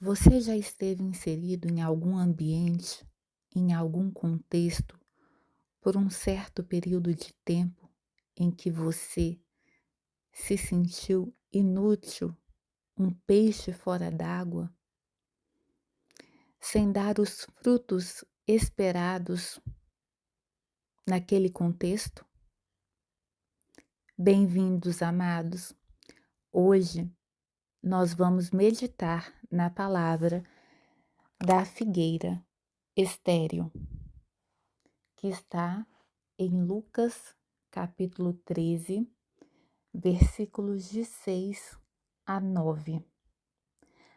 Você já esteve inserido em algum ambiente, em algum contexto, por um certo período de tempo em que você se sentiu inútil, um peixe fora d'água, sem dar os frutos esperados naquele contexto? Bem-vindos, amados. Hoje nós vamos meditar na palavra da figueira estéril, que está em Lucas capítulo 13, versículos de 6 a 9.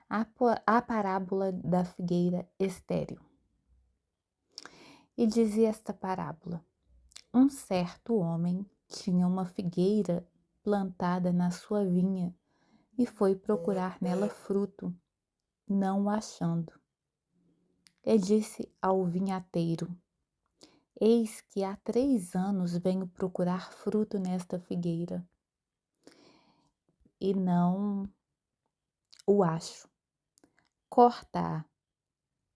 A parábola da figueira estéril. E dizia esta parábola: um certo homem tinha uma figueira plantada na sua vinha e foi procurar nela fruto, não o achando. E disse ao vinhateiro: eis que há 3 anos venho procurar fruto nesta figueira e não o acho. Corta-a,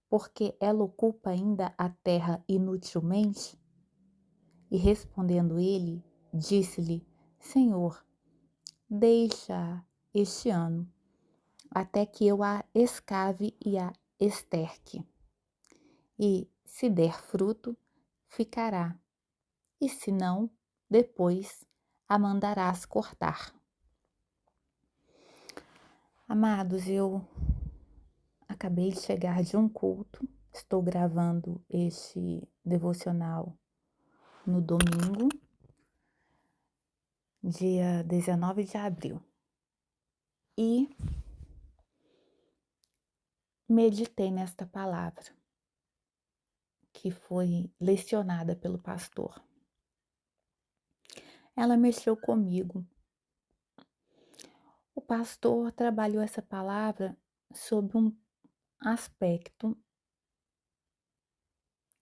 porque ela ocupa ainda a terra inutilmente? E respondendo ele, disse-lhe: Senhor, deixa este ano, até que eu a escave e a esterque. E se der fruto, ficará, e se não, depois a mandarás cortar. Amados, eu acabei de chegar de um culto, estou gravando este devocional no domingo, dia 19 de abril. E meditei nesta palavra que foi lecionada pelo pastor. Ela mexeu comigo. O pastor trabalhou essa palavra sob um aspecto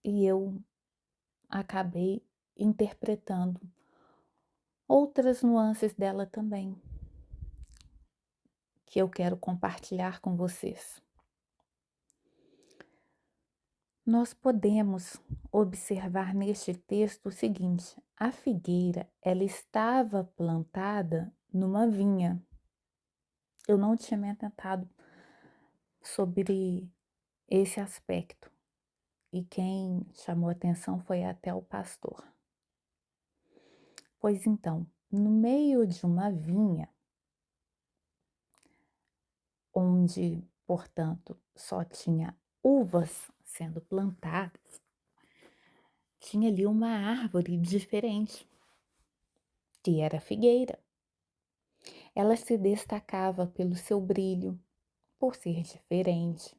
e eu acabei interpretando outras nuances dela também, que eu quero compartilhar com vocês. Nós podemos observar neste texto o seguinte: a figueira, ela estava plantada numa vinha. Eu não tinha me atentado sobre esse aspecto, e quem chamou atenção foi até o pastor. Pois então, no meio de uma vinha, onde, portanto, só tinha uvas sendo plantadas, tinha ali uma árvore diferente, que era a figueira. Ela se destacava pelo seu brilho, por ser diferente,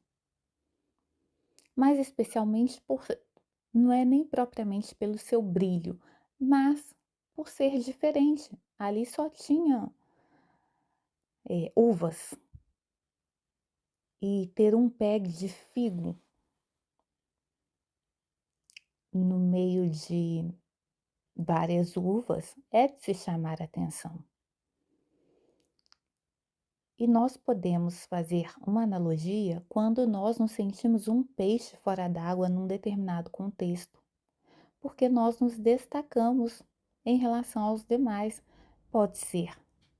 mas especialmente não é nem propriamente pelo seu brilho, mas por ser diferente. Ali só tinha uvas e ter um pé de figo no meio de várias uvas é de se chamar a atenção. E nós podemos fazer uma analogia quando nós nos sentimos um peixe fora d'água num determinado contexto, porque nós nos destacamos em relação aos demais. Pode ser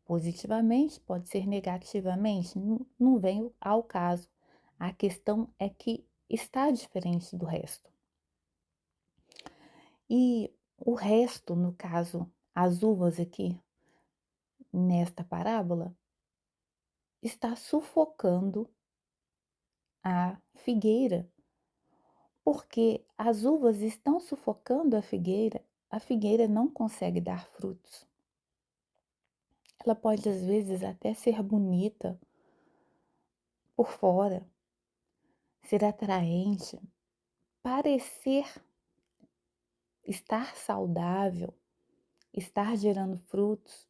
positivamente, pode ser negativamente, não vem ao caso. A questão é que está diferente do resto. E o resto, no caso, as uvas aqui nesta parábola, está sufocando a figueira, porque as uvas estão sufocando a figueira não consegue dar frutos. Ela pode às vezes até ser bonita por fora, ser atraente, parecer estar saudável, estar gerando frutos,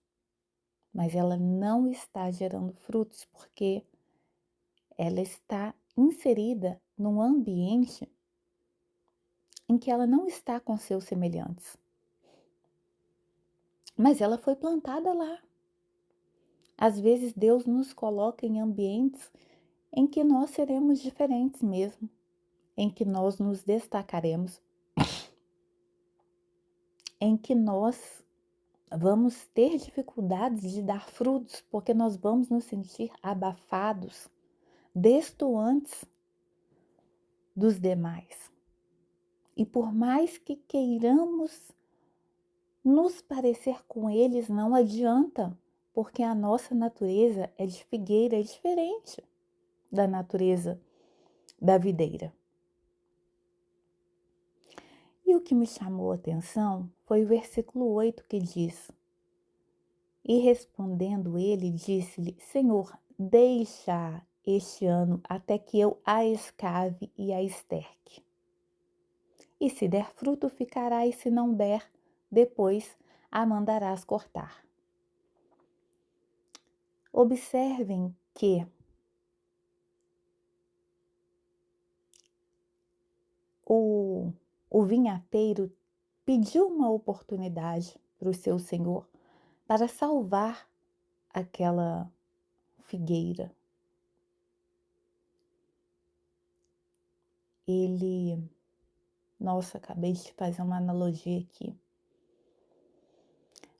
mas ela não está gerando frutos porque ela está inserida num ambiente em que ela não está com seus semelhantes. Mas ela foi plantada lá. Às vezes Deus nos coloca em ambientes em que nós seremos diferentes mesmo, em que nós nos destacaremos, em que nós vamos ter dificuldades de dar frutos, porque nós vamos nos sentir abafados, destoantes dos demais. E por mais que queiramos nos parecer com eles, não adianta, porque a nossa natureza é de figueira, é diferente da natureza da videira. E o que me chamou a atenção foi o versículo 8 que diz: E respondendo ele, disse-lhe: Senhor, deixa este ano até que eu a escave e a esterque. E se der fruto, ficará, e se não der, depois a mandarás cortar. Observem que o vinhateiro pediu uma oportunidade para o seu senhor para salvar aquela figueira. Nossa, acabei de fazer uma analogia aqui.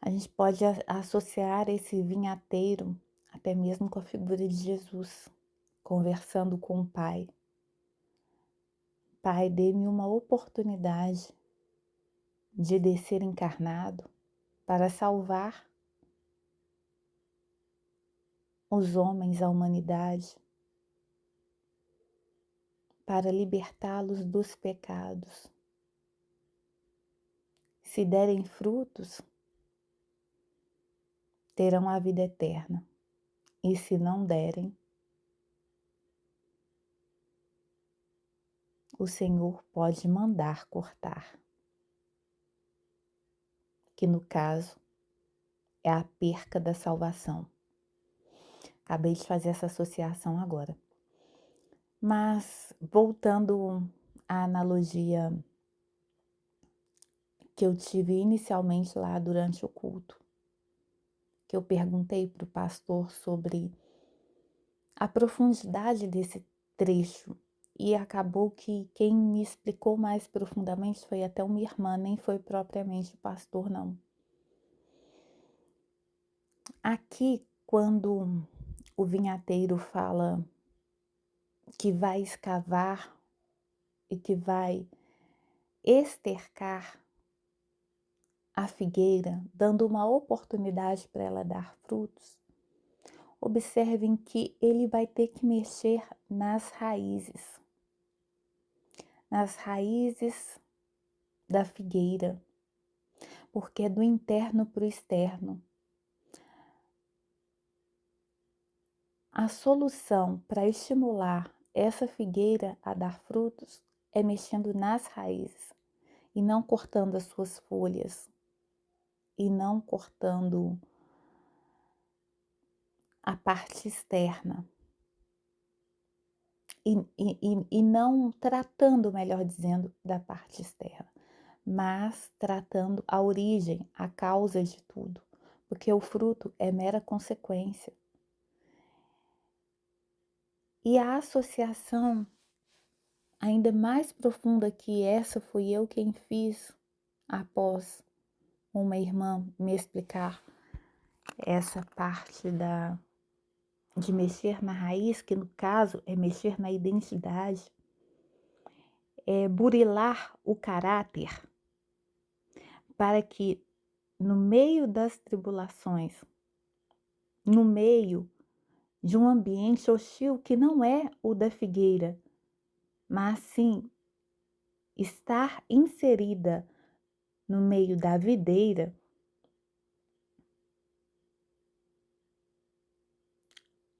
A gente pode associar esse vinhateiro até mesmo com a figura de Jesus, conversando com o Pai. Pai, dê-me uma oportunidade de descer encarnado para salvar os homens, a humanidade, para libertá-los dos pecados. Se derem frutos, terão a vida eterna. E se não derem, o Senhor pode mandar cortar, que no caso é a perca da salvação. Acabei de fazer essa associação agora. Mas, voltando à analogia que eu tive inicialmente lá durante o culto, que eu perguntei para o pastor sobre a profundidade desse trecho, e acabou que quem me explicou mais profundamente foi até uma irmã, nem foi propriamente o pastor, não. Aqui, quando o vinhateiro fala que vai escavar e que vai estercar a figueira, dando uma oportunidade para ela dar frutos, observem que ele vai ter que mexer nas raízes da figueira, porque é do interno para o externo. A solução para estimular essa figueira a dar frutos é mexendo nas raízes e não cortando as suas folhas e não cortando a parte externa e não tratando, melhor dizendo, da parte externa, mas tratando a origem, a causa de tudo, porque o fruto é mera consequência. E a associação ainda mais profunda que essa fui eu quem fiz após uma irmã me explicar essa parte de mexer na raiz, que no caso é mexer na identidade, é burilar o caráter para que no meio das tribulações, no meio de um ambiente hostil que não é o da figueira, mas sim estar inserida no meio da videira,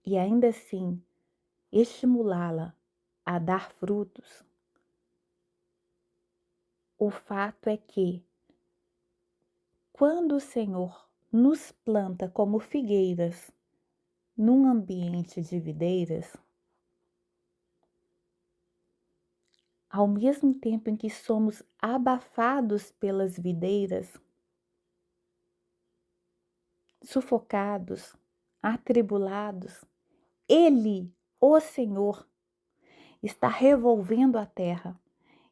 e ainda assim estimulá-la a dar frutos, o fato é que quando o Senhor nos planta como figueiras num ambiente de videiras, ao mesmo tempo em que somos abafados pelas videiras, sufocados, atribulados, Ele o Senhor está revolvendo a terra,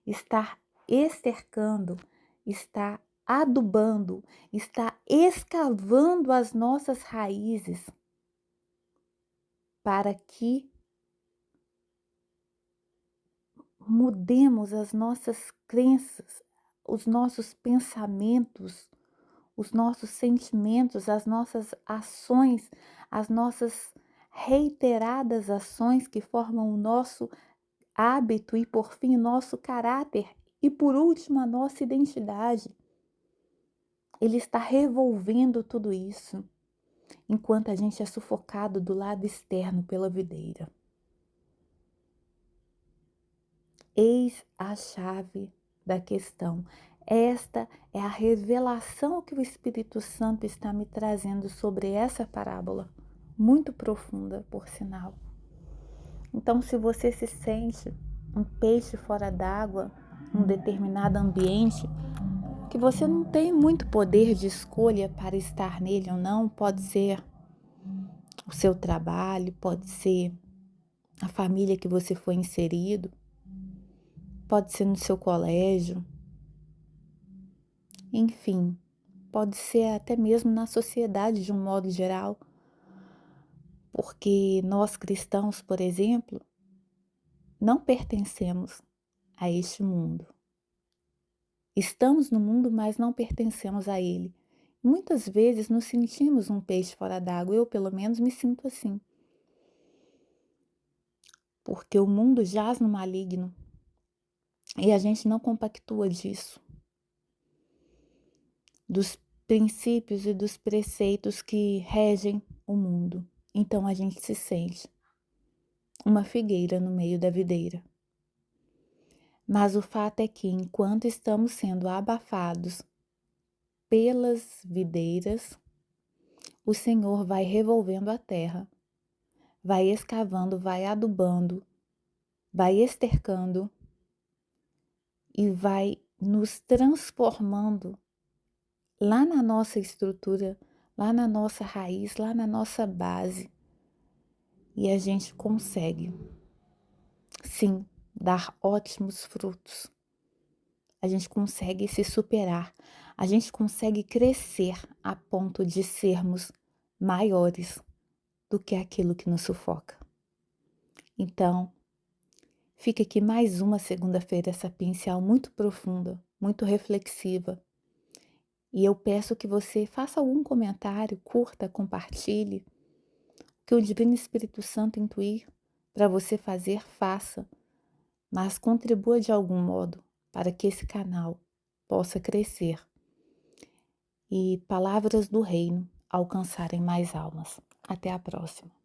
está estercando, está adubando, está escavando as nossas raízes para que mudemos as nossas crenças, os nossos pensamentos, os nossos sentimentos, as nossas ações, as nossas reiteradas ações que formam o nosso hábito e, por fim, o nosso caráter e, por último, a nossa identidade. Ele está revolvendo tudo isso, enquanto a gente é sufocado do lado externo pela videira. Eis a chave da questão. Esta é a revelação que o Espírito Santo está me trazendo sobre essa parábola, muito profunda, por sinal. Então, se você se sente um peixe fora d'água, num determinado ambiente, que você não tem muito poder de escolha para estar nele ou não, pode ser o seu trabalho, pode ser a família que você foi inserido, pode ser no seu colégio, enfim, pode ser até mesmo na sociedade de um modo geral, porque nós cristãos, por exemplo, não pertencemos a este mundo. Estamos no mundo, mas não pertencemos a ele. Muitas vezes nos sentimos um peixe fora d'água, eu pelo menos me sinto assim. Porque o mundo jaz no maligno e a gente não compactua disso, dos princípios e dos preceitos que regem o mundo. Então a gente se sente uma figueira no meio da videira. Mas o fato é que enquanto estamos sendo abafados pelas videiras, o Senhor vai revolvendo a terra, vai escavando, vai adubando, vai estercando e vai nos transformando lá na nossa estrutura, lá na nossa raiz, lá na nossa base. E a gente consegue, sim, dar ótimos frutos. A gente consegue se superar, a gente consegue crescer a ponto de sermos maiores do que aquilo que nos sufoca. Então, fica aqui mais uma segunda-feira sapiencial muito profunda, muito reflexiva. E eu peço que você faça algum comentário, curta, compartilhe. O que o Divino Espírito Santo intuir para você fazer, faça. Mas contribua de algum modo para que esse canal possa crescer e palavras do reino alcançarem mais almas. Até a próxima.